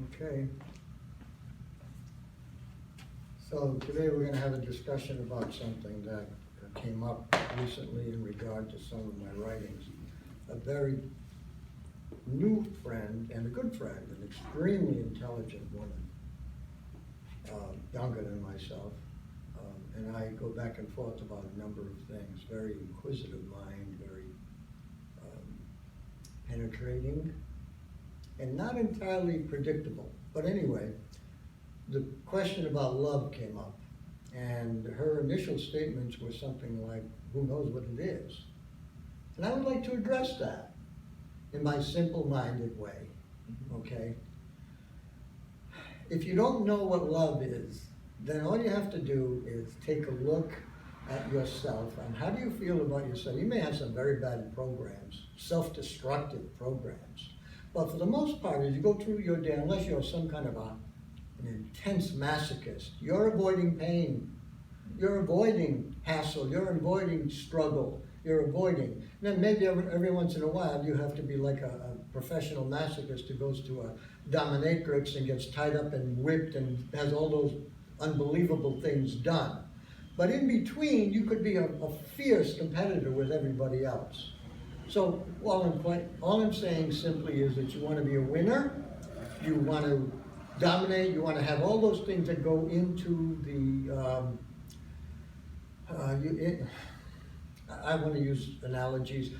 Okay. So today we're going to have a discussion about something that came up recently in regard to some of my writings. A very new friend and a good friend, an extremely intelligent woman, younger than myself, and I go back and forth about a number of things. Very inquisitive mind, very penetrating, and not entirely predictable. But anyway, the question about love came up, and her initial statements were something like, who knows what it is? And I would like to address that in my simple-minded way, okay? If you don't know what love is, then all you have to do is take a look at yourself and how do you feel about yourself. You may have some very bad programs, self-destructive programs, but for the most part, as you go through your day, unless you're some kind of an intense masochist, you're avoiding pain, you're avoiding hassle, you're avoiding struggle, you're avoiding. And then maybe every once in a while you have to be like a professional masochist who goes to a dominatrix and gets tied up and whipped and has all those unbelievable things done. But in between, you could be a fierce competitor with everybody else. So all I'm saying simply is that you want to be a winner, you want to dominate, you want to have all those things that go into the, I want to use analogies,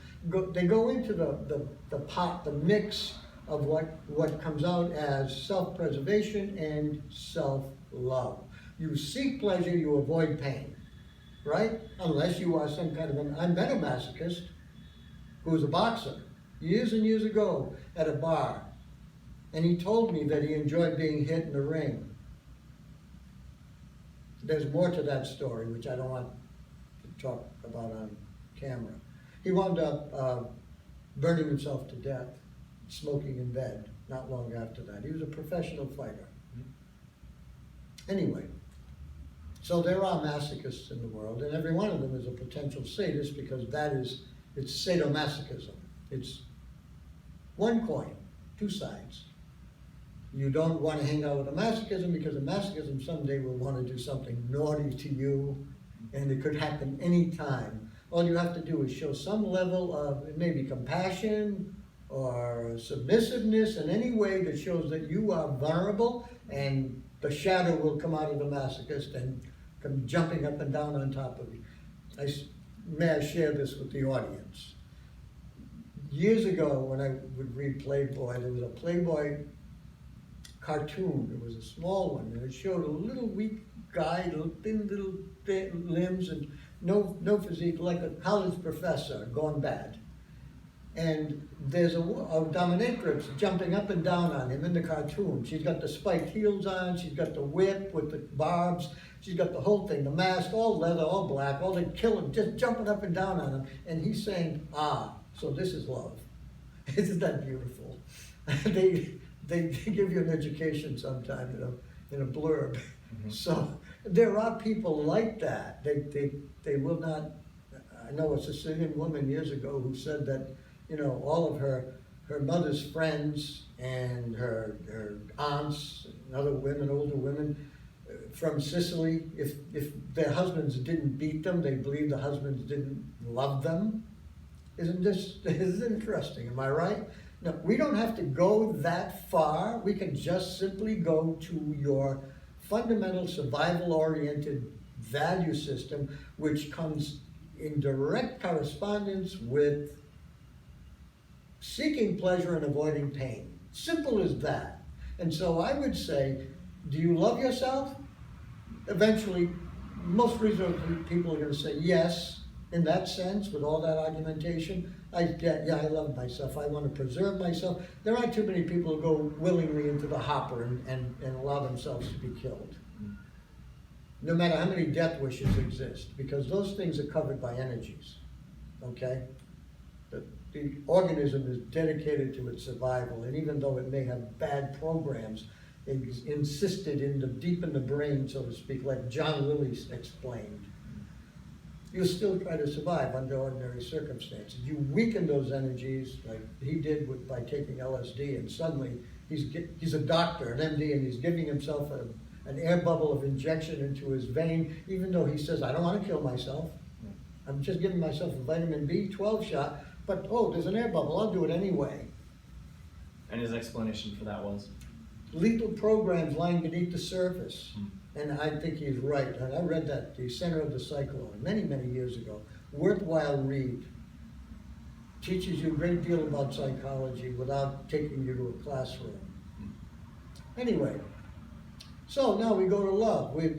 they go into the pot, the mix of what comes out as self-preservation and self-love. You seek pleasure, you avoid pain, right? Unless you are some kind of I met a masochist who was a boxer years and years ago at a bar, and he told me that he enjoyed being hit in the ring. There's more to that story, which I don't want to talk about on camera. He wound up burning himself to death, smoking in bed, not long after that. He was a professional fighter. Anyway, so there are masochists in the world, and every one of them is a potential sadist because it's sadomasochism. It's one coin, two sides. You don't want to hang out with a masochism because a masochism someday will want to do something naughty to you, and it could happen anytime. All you have to do is show some level of maybe compassion or submissiveness in any way that shows that you are vulnerable, and the shadow will come out of the masochist and come jumping up and down on top of you. May I share this with the audience? Years ago, when I would read Playboy, there was a Playboy cartoon. It was a small one, and it showed a little weak guy, little thin limbs, and no physique, like a college professor gone bad. And there's a dominatrix jumping up and down on him in the cartoon. She's got the spiked heels on, she's got the whip with the barbs, she's got the whole thing, the mask, all leather, all black, all they kill him, just jumping up and down on him. And he's saying, so this is love. Isn't that beautiful? They give you an education sometime in a blurb. Mm-hmm. So there are people like that. They will not. I know a Sicilian woman years ago who said that, all of her mother's friends and her aunts and other women, older women from Sicily, if their husbands didn't beat them, they believed the husbands didn't love them. Isn't this interesting? Am I right? No, we don't have to go that far. We can just simply go to your fundamental survival-oriented value system, which comes in direct correspondence with seeking pleasure and avoiding pain. Simple as that. And so I would say, do you love yourself? Eventually, most reasonable people are going to say yes, in that sense, with all that argumentation. I love myself. I want to preserve myself. There aren't too many people who go willingly into the hopper and allow themselves to be killed. No matter how many death wishes exist, because those things are covered by energies, okay? The organism is dedicated to its survival, and even though it may have bad programs, it's insisted deep in the brain, so to speak, like John Lilly explained. you'll still try to survive under ordinary circumstances. You weaken those energies, like he did by taking LSD, and suddenly he's a doctor, an MD, and he's giving himself an air bubble of injection into his vein, even though he says, I don't want to kill myself. I'm just giving myself a vitamin B12 shot, but oh, there's an air bubble, I'll do it anyway. And his explanation for that was? Lethal programs lying beneath the surface. And I think he's right. And I read that, The Center of the Cyclone, many, many years ago. Worthwhile read. Teaches you a great deal about psychology without taking you to a classroom. Anyway, so now we go to love. We've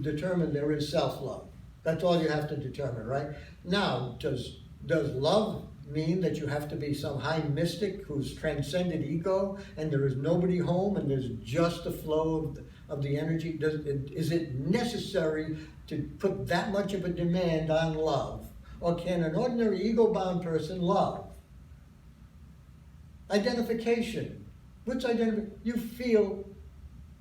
determined there is self-love. That's all you have to determine, right? Now, does love mean that you have to be some high mystic who's transcended ego and there is nobody home and there's just the flow of the energy? Is it necessary to put that much of a demand on love? Or can an ordinary ego-bound person love? Identification. What's identification? You feel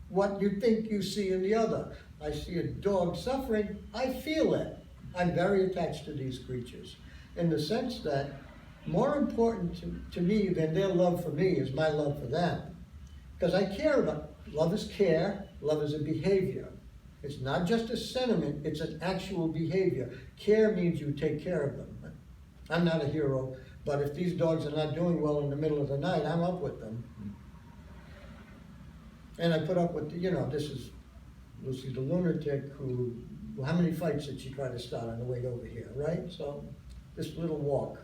what you think you see in the other. I see a dog suffering, I feel it. I'm very attached to these creatures in the sense that more important to me than their love for me is my love for them. Because I care about, love is care, love is a behavior. It's not just a sentiment, it's an actual behavior. Care means you take care of them. I'm not a hero, but if these dogs are not doing well in the middle of the night, I'm up with them. And I put up with, this is Lucy the lunatic who, how many fights did she try to start on the way over here, right? So, this little walk.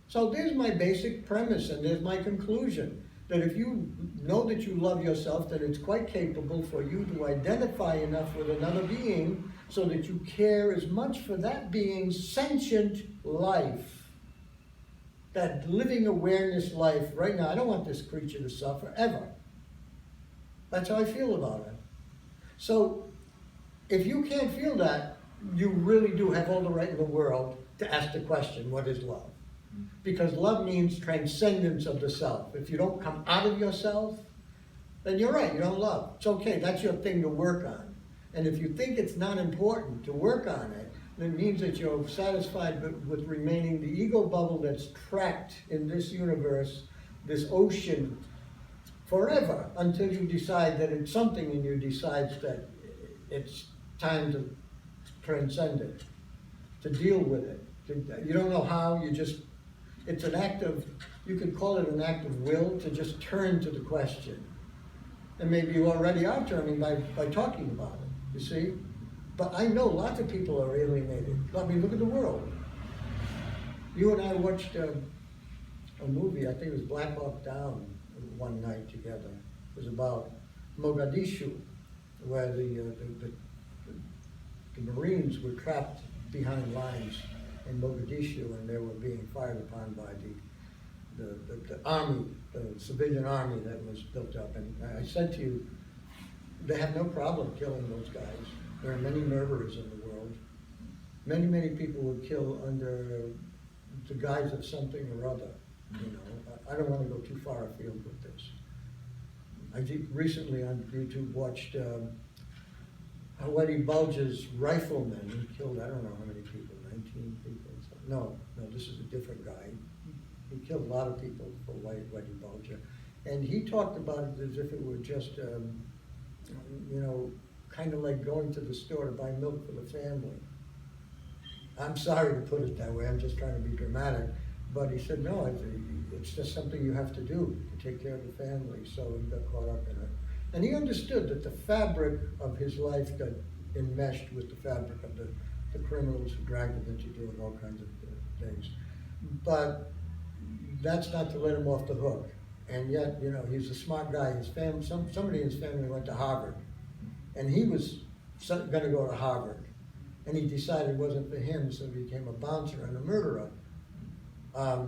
So there's my basic premise and there's my conclusion. That if you know that you love yourself, then it's quite capable for you to identify enough with another being so that you care as much for that being's sentient life. That living awareness life right now. I don't want this creature to suffer, ever. That's how I feel about it. So, if you can't feel that, you really do have all the right in the world to ask the question, what is love? Because love means transcendence of the self. If you don't come out of yourself, then you're right, you don't love. It's okay, that's your thing to work on. And if you think it's not important to work on it, then it means that you're satisfied with remaining the ego bubble that's trapped in this universe, this ocean, forever, until you decide that it's something in you decides that it's time to transcend it, to deal with it. You don't know how, it's an act of, you could call it an act of will to just turn to the question. And maybe you already are turning by talking about it, you see? But I know lots of people are alienated. I mean, look at the world. You and I watched a movie, I think it was Black Hawk Down, one night together. It was about Mogadishu, where the Marines were trapped behind lines in Mogadishu, and they were being fired upon by the army, the civilian army that was built up. And I said to you, they have no problem killing those guys. There are many murderers in the world. Many, many people would kill under the guise of something or other. I don't want to go too far afield with this. I recently on YouTube watched Hawadi Bulge's rifleman. He killed, I don't know how many people, 19 people. No, this is a different guy. He killed a lot of people for Hawadi Bulge. And he talked about it as if it were just, kind of like going to the store to buy milk for the family. I'm sorry to put it that way, I'm just trying to be dramatic. But he said, no, it's just something you have to do to take care of the family. So he got caught up in it. And he understood that the fabric of his life got enmeshed with the fabric of the criminals who dragged him into doing all kinds of things. But that's not to let him off the hook. And yet, he's a smart guy. His family, somebody in his family went to Harvard. And he was going to go to Harvard. And he decided it wasn't for him, so he became a bouncer and a murderer. A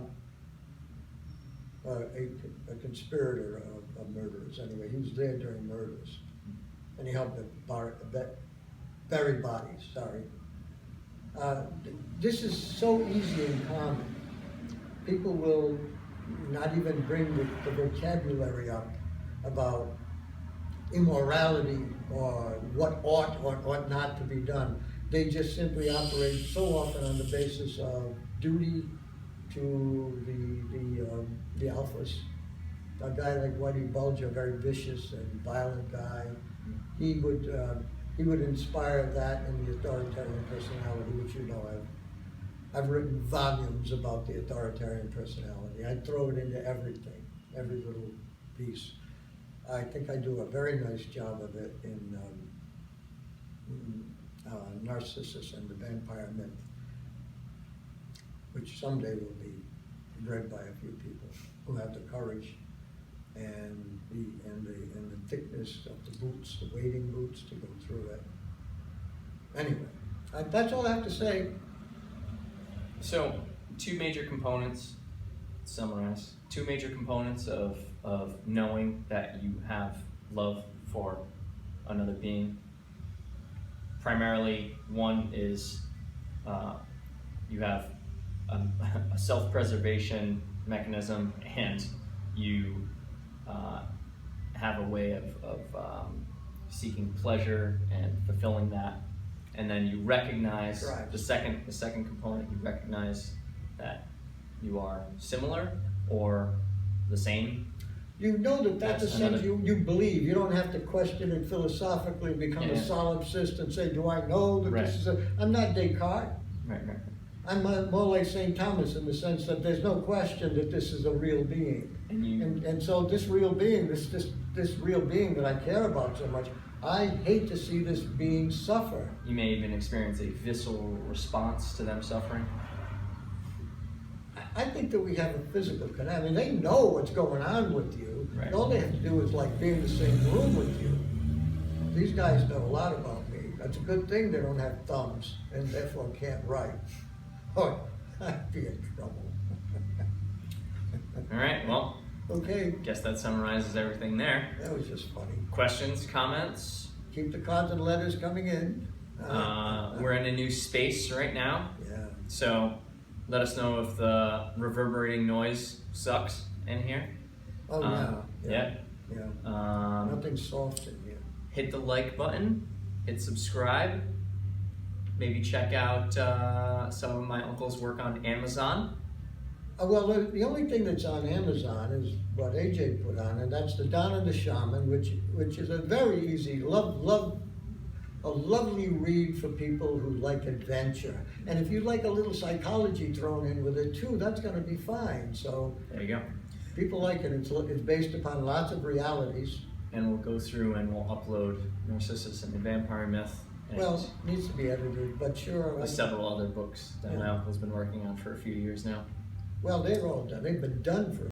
conspirator of murderers. Anyway, he was there during murders. And he helped bury bodies, sorry. This is so easy and common. People will not even bring the vocabulary up about immorality or what ought or ought not to be done. they just simply operate so often on the basis of duty to the alphas. A guy like Whitey Bulger, a very vicious and violent guy, he would inspire that in the authoritarian personality, which you know I've written volumes about the authoritarian personality. I throw it into everything, every little piece. I think I do a very nice job of it in Narcissus and the Vampire Myth, which someday will be read by a few people who have the courage and the thickness of the boots, the wading boots, to go through it. Anyway, that's all I have to say. So, two major components, summarize, two major components of knowing that you have love for another being. Primarily, one is you have a self-preservation mechanism, and you have a way of seeking pleasure and fulfilling that. And then you recognize Right. the second component. You recognize that you are similar or the same. You know that's a That's sense another- you believe. You don't have to question it philosophically, become a Yeah. solipsist and say, do I know that this is I'm not Descartes. Right. I'm more like St. Thomas in the sense that there's no question that this is a real being. And you, And so this real being, this real being that I care about so much, I hate to see this being suffer. you may even experience a visceral response to them suffering. I think that we have a physical connection. I mean, they know what's going on with you. Right. All they have to do is like be in the same room with you. These guys know a lot about me. That's a good thing they don't have thumbs and therefore can't write. Oh, I'd be in trouble. All right, well, Okay, guess that summarizes everything there. that was just funny. Questions, comments? Keep the cards and letters coming in. We're in a new space right now, Yeah. so let us know if the reverberating noise sucks in here. Oh, yeah. Yeah. Yeah. Nothing soft in here. Hit the like button, hit subscribe, maybe check out some of my uncle's work on Amazon. Well, the only thing that's on Amazon is what AJ put on, and that's the Donna the Shaman, which is a very easy, a lovely read for people who like adventure. And if you like a little psychology thrown in with it too, that's going to be fine. So There you go. people like it. It's based upon lots of realities. And we'll go through and we'll upload Narcissus and the Vampire Myth and Well, it needs to be edited, but sure. several other books that my uncle's been working on for a few years now. Well, they're all done. They've been done for